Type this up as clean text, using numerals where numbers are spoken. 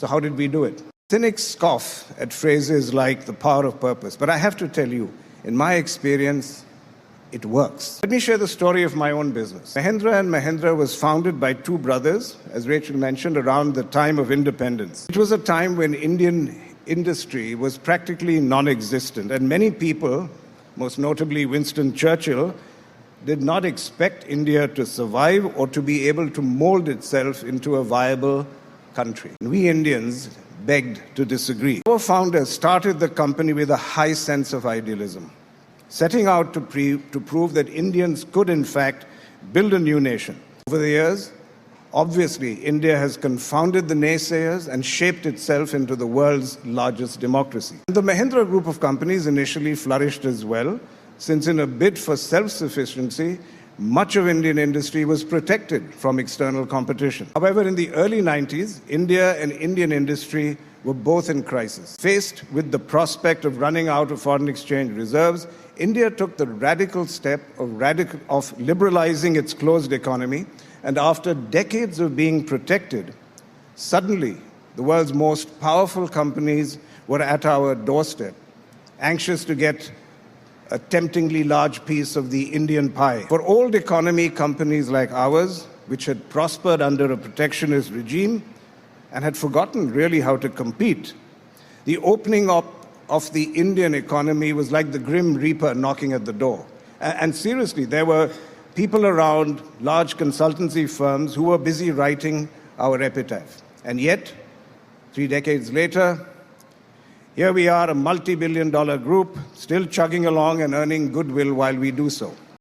So how did we do it? Cynics scoff at phrases like the power of purpose, but I have to tell you, in my experience, it works. Let me share the story of my own business. Mahindra was founded by two brothers, as Rachel mentioned, around the time of independence. It was a time when Indian industry was practically non-existent, and many people, most notably Winston Churchill, did not expect India to survive or to be able to mold itself into a viable country. We Indians begged to disagree. Our founders started the company with a high sense of idealism, setting out to prove that Indians could, in fact, build a new nation. Over the years, obviously, India has confounded the naysayers and shaped itself into the world's largest democracy. The Mahindra group of companies initially flourished as well, since in a bid for self-sufficiency, much of Indian industry was protected from external competition. However, in the early 90s, India and Indian industry were both in crisis. Faced with the prospect of running out of foreign exchange reserves, India took the radical step of liberalizing its closed economy, and after decades of being protected, suddenly the world's most powerful companies were at our doorstep, anxious to get a temptingly large piece of the Indian pie. For old economy companies like ours, which had prospered under a protectionist regime and had forgotten really how to compete, the opening up of the Indian economy was like the Grim Reaper knocking at the door. And seriously, there were people around, large consultancy firms, who were busy writing our epitaph. And yet, 3 decades later, here we are, a multi-billion-dollar group, still chugging along and earning goodwill while we do so.